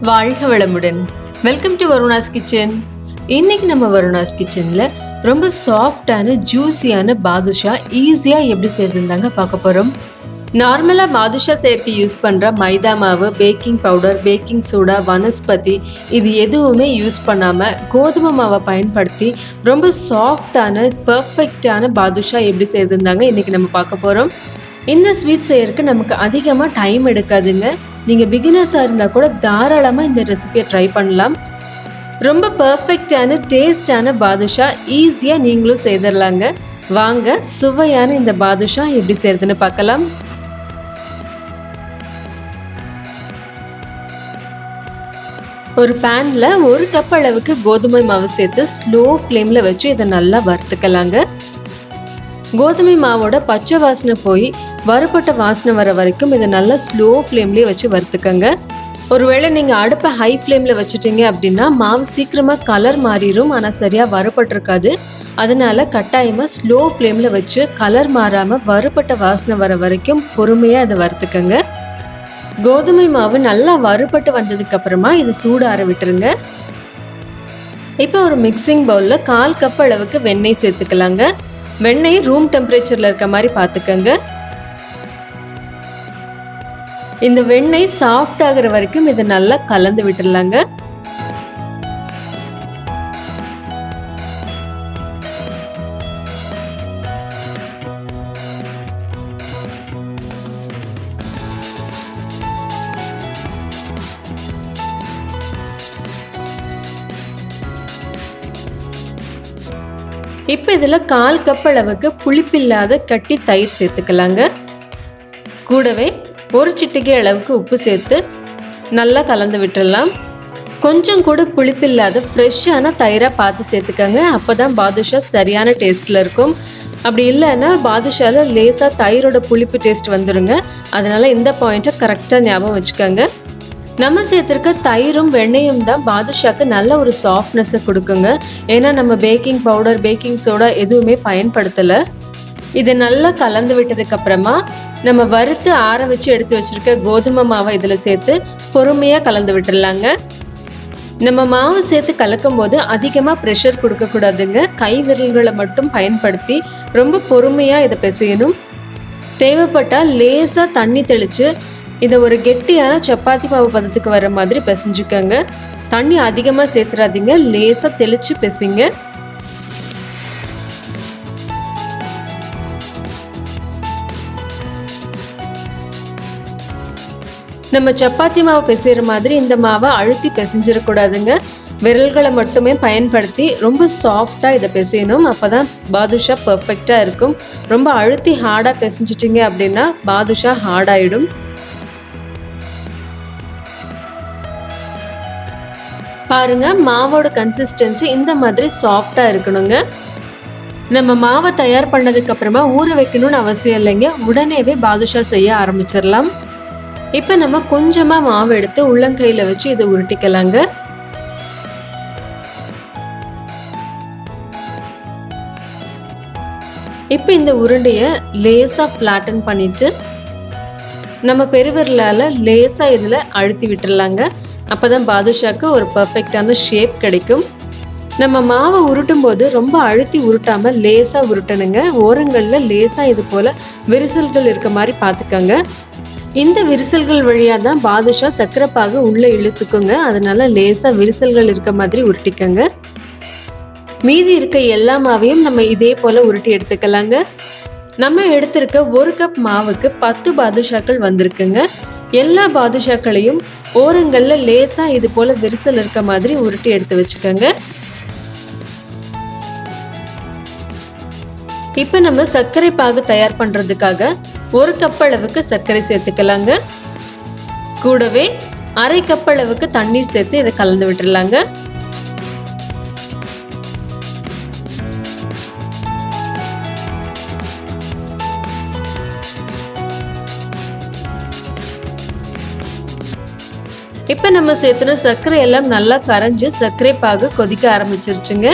வாழ்க வளமுடன். Welcome to Varuna's kitchen. இன்னைக்கு நம்ம வருணாஸ் கிச்சன்ல ரொம்ப சாஃப்டான ஜூஸியான பாதுஷா ஈஸியாக எப்படி செய்யறதுந்தாங்க பார்க்க போகிறோம். நார்மலாக பாதுஷா செய்யறதுக்கு யூஸ் பண்ணுற மைதா மாவு, baking powder, baking soda, vanaspati இது எதுவுமே யூஸ் பண்ணாமல் கோதுமை மாவை பயன்படுத்தி ரொம்ப சாஃப்டான பர்ஃபெக்டான பாதுஷா எப்படி செய்யறதுந்தாங்க இன்னைக்கு நம்ம பார்க்க போகிறோம். இந்த ஸ்வீட் செய்யறதுக்கு நமக்கு அதிகமாக டைம் எடுக்காதுங்க. நீங்கள் பிகினர்ஸாக இருந்தால் கூட தாராளமாக இந்த ரெசிபியை ட்ரை பண்ணலாம். ரொம்ப பர்ஃபெக்டான டேஸ்டான பாதுஷா ஈஸியாக நீங்களும் செய்திடலாங்க. வாங்க சுவையான இந்த பாதுஷா எப்படி செய்யறதுன்னு பார்க்கலாம். ஒரு பேனில் 1 கப் அளவுக்கு கோதுமை மாவு சேர்த்து ஸ்லோ ஃப்ளேமில் வச்சு இதை நல்லா வறுத்துக்கலாங்க. கோதுமை மாவோட பச்சை வாசனை போய் வறுபட்ட வாசனை வர வரைக்கும் இதை நல்லா ஸ்லோ ஃப்ளேம்லேயே வச்சு வறுத்துக்கங்க. ஒருவேளை நீங்கள் அடுப்பை ஹை ஃப்ளேமில் வச்சுட்டீங்க அப்படின்னா மாவு சீக்கிரமாக கலர் மாறிடும், ஆனால் சரியாக வறுபட்டிருக்காது. அதனால கட்டாயமாக ஸ்லோ ஃப்ளேமில் வச்சு கலர் மாறாமல் வறுபட்ட வாசனை வர வரைக்கும் பொறுமையாக அதை வறுத்துக்கங்க. கோதுமை மாவு நல்லா வறுபட்டு வந்ததுக்கு அப்புறமா இதை சூடார விட்டுருங்க. இப்போ ஒரு மிக்சிங் பவுலில் 1/4 கப் அளவுக்கு வெண்ணெய் சேர்த்துக்கலாங்க. வெண்ணெய் ரூம் டெம்பரேச்சரில் இருக்க மாதிரி பார்த்துக்கங்க. இந்த வெண்ணெய் சாஃப்ட் ஆகிற வரைக்கும் இதை நல்லா கலந்து விட்டுடலாங்க. இப்போ இதில் 1/4 கப் அளவுக்கு புளிப்பில்லாத கட்டி தயிர் சேர்த்துக்கலாங்க. கூடவே 1 சிட்டிகை அளவுக்கு உப்பு சேர்த்து நல்லா கலந்து விட்டுடலாம். கொஞ்சம் கூட புளிப்பில்லாத ஃப்ரெஷ்ஷான தயிராக பார்த்து சேர்த்துக்கங்க. அப்போ தான் பாதுஷா சரியான டேஸ்ட்டில் இருக்கும். அப்படி இல்லைன்னா பாதுஷாவில் லேசாக தயிரோட புளிப்பு டேஸ்ட் வந்துடுங்க. அதனால் இந்த பாயிண்ட்டை கரெக்டாக ஞாபகம் வச்சுக்கோங்க. நம்ம சேர்த்துருக்க தயிரும் வெண்ணெயும் தான் பாதுஷாக்கு நல்ல ஒரு சாஃப்ட்னஸை கொடுக்குங்க. ஏன்னா நம்ம பேக்கிங் பவுடர், பேக்கிங் சோடா எதுவுமே பயன்படுத்தலை. இதை நல்லா கலந்து விட்டதுக்கு அப்புறமா நம்ம வறுத்து ஆற வச்சு எடுத்து வச்சிருக்க கோதுமை மாவை இதில் சேர்த்து பொறுமையாக கலந்து விட்டுடலாங்க. நம்ம மாவு சேர்த்து கலக்கும் போது அதிகமாக ப்ரெஷர் கொடுக்கக்கூடாதுங்க. கை விரல்களை மட்டும் பயன்படுத்தி ரொம்ப பொறுமையாக இதை பிசையணும். தேவைப்பட்டால் லேசாக தண்ணி தெளித்து இதை ஒரு கெட்டியான சப்பாத்தி மாவு பதத்துக்கு வர மாதிரி பிசைஞ்சுக்கங்க. தண்ணி அதிகமாக சேர்த்துறாதீங்க, லேசாக தெளித்து பிசைங்க. நம்ம சப்பாத்தி மாவு பிசைகிற மாதிரி இந்த மாவை அழுத்தி பிசைஞ்சிடக்கூடாதுங்க. விரல்களை மட்டுமே பயன்படுத்தி ரொம்ப சாஃப்டாக இதை பிசையணும். அப்போ தான் பாதுஷா பர்ஃபெக்டாக இருக்கும். ரொம்ப அழுத்தி ஹார்டாக பிசைஞ்சிட்டிங்க அப்படின்னா பாதுஷா ஹார்டாயிடும். பாருங்க, மாவோட கன்சிஸ்டன்சி இந்த மாதிரி சாஃப்டாக இருக்கணுங்க. நம்ம மாவை தயார் பண்ணதுக்கு அப்புறமா ஊற வைக்கணும்னு அவசியம் இல்லைங்க. உடனேவே பாதுஷா செய்ய ஆரம்பிச்சிடலாம். இப்போ நம்ம கொஞ்சமாக மாவு எடுத்து உள்ளங்கையில் வச்சு இதை உருட்டிக்கலாங்க. இப்போ இந்த உருண்டையை லேசாக ஃப்ளாட்டன் பண்ணிட்டு நம்ம பெருவிரலால் லேசாக இதில் அழுத்தி விட்டுடலாங்க. அப்போ தான் பாதுஷாக்கு ஒரு பர்ஃபெக்டான ஷேப் கிடைக்கும். நம்ம மாவை உருட்டும் போது ரொம்ப அழுத்தி உருட்டாமல் லேசாக உருட்டணுங்க. ஓரங்களில் லேசாக இது போல் விரிசல்கள் இருக்க மாதிரி பார்த்துக்கோங்க. இந்த விரிசல்கள் வழியாக தான் பாதுஷா சக்கரைப்பாகு உள்ளே இழுத்துக்குங்க. அதனால லேசாக விரிசல்கள் இருக்க மாதிரி உருட்டிக்கங்க. மீதி இருக்க எல்லா மாவையும் நம்ம இதே போல் உருட்டி எடுத்துக்கலாங்க. நம்ம எடுத்திருக்க 1 கப் மாவுக்கு 10 பாதுஷாக்கள் வந்திருக்குங்க. எல்லா பாதுஷாக்களையும் ஓரங்களில் லேசாக இது போல் விரிசல் இருக்க மாதிரி உருட்டி எடுத்து வச்சுக்கோங்க. இப்போ நம்ம சர்க்கரை பாகு தயார் பண்ணுறதுக்காக 1 கப் அளவுக்கு சர்க்கரை சேர்த்துக்கலாங்க. கூடவே 1/2 கப் அளவுக்கு தண்ணீர் சேர்த்து இதை கலந்து விட்டுடலாங்க. இப்போ நம்ம சேர்த்துன சர்க்கரை எல்லாம் நல்லா கரைஞ்சி சர்க்கரை பாகு கொதிக்க ஆரம்பிச்சிருச்சுங்க.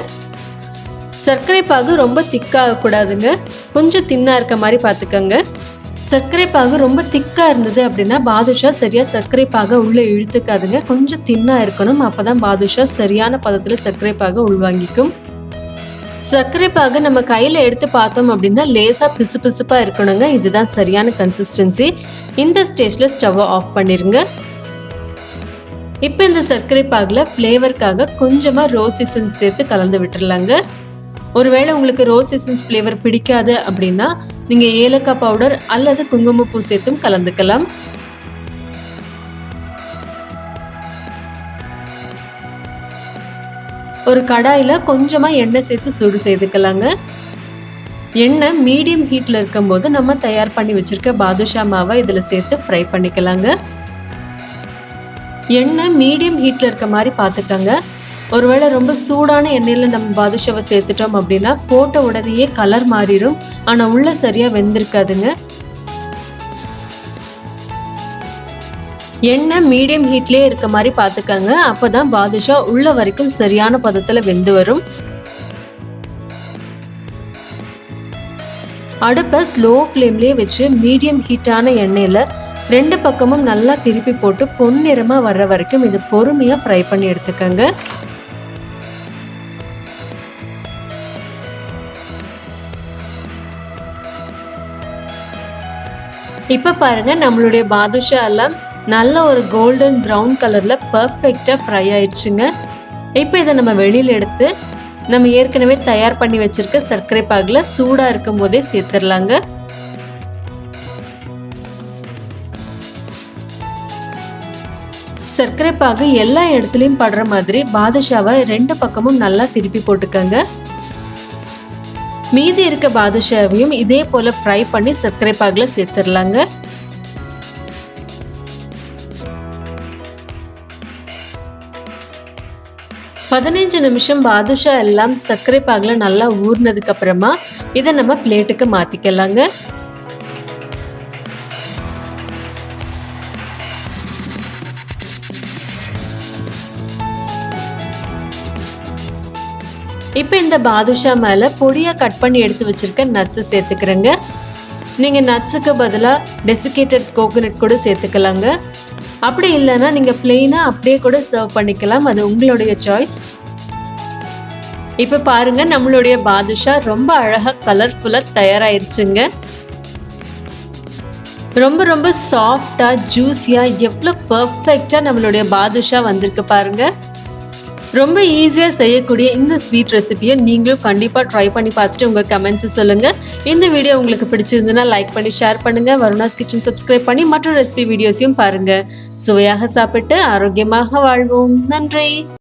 சர்க்கரை பாகு ரொம்ப திக்காக கூடாதுங்க, கொஞ்சம் தின்னாக இருக்க மாதிரி பார்த்துக்கோங்க. சர்க்கரை பாகு ரொம்ப திக்காக இருந்தது அப்படின்னா பாதுஷா சரியாக சர்க்கரை பாகை உள்ளே இழுத்துக்காதுங்க. கொஞ்சம் தின்னாக இருக்கணும். அப்போ தான் பாதுஷா சரியான பதத்தில் சர்க்கரை பாகை உள்வாங்கிக்கும். சர்க்கரை பாகு நம்ம கையில் எடுத்து பார்த்தோம் அப்படின்னா லேசாக பிசு பிசுப்பாக இருக்கணுங்க. இதுதான் சரியான கன்சிஸ்டன்சி. இந்த ஸ்டேஜில் ஸ்டவ்வை ஆஃப் பண்ணிடுங்க. இப்போ இந்த சர்க்கரை பாகில் ஃப்ளேவருக்காக கொஞ்சமாக ரோஸ் எசன்ஸ் சேர்த்து கலந்து விட்டுடலாங்க. ஒருவேளை உங்களுக்கு ரோஸ் எசன்ஸ் ஃப்ளேவர் பிடிக்காது அப்படின்னா நீங்கள் ஏலக்காய் பவுடர் அல்லது குங்குமப்பூ சேர்த்தும் கலந்துக்கலாம். ஒரு கடாயில் கொஞ்சமாக எண்ணெய் சேர்த்து சூடு செய்துக்கலாங்க. எண்ணெய் மீடியம் ஹீட்டில் இருக்கும்போது நம்ம தயார் பண்ணி வச்சுருக்க பாதுஷா மாவை இதில் சேர்த்து ஃப்ரை பண்ணிக்கலாங்க. எண்ணெய் மீடியம் ஹீட்டில் இருக்க மாதிரி பார்த்துக்கோங்க. ஒருவேளை ரொம்ப சூடான எண்ணெயில் நம்ம பாதுஷாவை சேர்த்துட்டோம் அப்படின்னா போட்ட உடனேயே கலர் மாறிடும். ஆனால் உள்ள சரியாக வெந்திருக்காதுங்க. எண்ணெய் மீடியம் ஹீட்லேயே இருக்க மாதிரி பார்த்துக்கோங்க. அப்போ தான் பாதுஷா உள்ள வரைக்கும் சரியான பதத்தில் வெந்து வரும். அடுப்பை ஸ்லோ ஃப்ளேம்லேயே வச்சு மீடியம் ஹீட்டான எண்ணெயில் 2 பக்கமும் நல்லா திருப்பி போட்டு பொன்னிறமாக வர்ற வரைக்கும் இது பொறுமையாக ஃப்ரை பண்ணி எடுத்துக்கோங்க. இப்போ பாருங்கள், நம்மளுடைய பாதுஷா எல்லாம் நல்ல ஒரு கோல்டன் ப்ரௌன் கலரில் பர்ஃபெக்டாக ஃப்ரை ஆயிடுச்சுங்க. இப்போ இதை நம்ம வெளியில் எடுத்து நம்ம ஏற்கனவே தயார் பண்ணி வச்சுருக்க சர்க்கரை பாகில் சூடாக இருக்கும் போதே சேர்த்துடலாங்க. சர்க்கரை பாகு எல்லா இடத்துலையும் படுற மாதிரி பாதுஷாவை 2 பக்கமும் நல்லா திருப்பி போட்டுக்கோங்க. மீதி இருக்க பாதுஷாவையும் இதே போல ஃப்ரை பண்ணி சர்க்கரை பாகுல சேர்த்துடலாங்க. பதினஞ்சு நிமிஷம் பாதுஷா எல்லாம் சர்க்கரை பாகுல நல்லா ஊறினதுக்கு அப்புறமா இதை நம்ம பிளேட்டுக்கு மாத்திக்கலாங்க. இப்போ இந்த பாதுஷா மேலே பொடியாக கட் பண்ணி எடுத்து வச்சுருக்க நட்ஸை சேர்த்துக்கிறேங்க. நீங்கள் நட்ஸுக்கு பதிலாக டெசிகேட்டட் கோகோனட் கூட சேர்த்துக்கலாங்க. அப்படி இல்லைன்னா நீங்கள் பிளெயினாக அப்படியே கூட சர்வ் பண்ணிக்கலாம். அது உங்களுடைய சாய்ஸ். இப்போ பாருங்கள், நம்மளுடைய பாதுஷா ரொம்ப அழகாக கலர்ஃபுல்லாக தயாராகிருச்சுங்க. ரொம்ப ரொம்ப சாஃப்டாக ஜூஸியாக எவ்வளோ பர்ஃபெக்டாக நம்மளுடைய பாதுஷா வந்திருக்கு பாருங்கள். ரொம்ப ஈஸியாக செய்யக்கூடிய இந்த ஸ்வீட் ரெசிபியை நீங்களும் கண்டிப்பாக ட்ரை பண்ணி பார்த்துட்டு உங்கள் கமெண்ட்ஸை சொல்லுங்கள். இந்த வீடியோ உங்களுக்கு பிடிச்சிருந்துன்னா லைக் பண்ணி ஷேர் பண்ணுங்கள். வருணாஸ் கிச்சன் சப்ஸ்கிரைப் பண்ணி மற்ற ரெசிபி வீடியோஸையும் பாருங்கள். சுவையாக சாப்பிட்டு ஆரோக்கியமாக வாழ்வோம். நன்றி.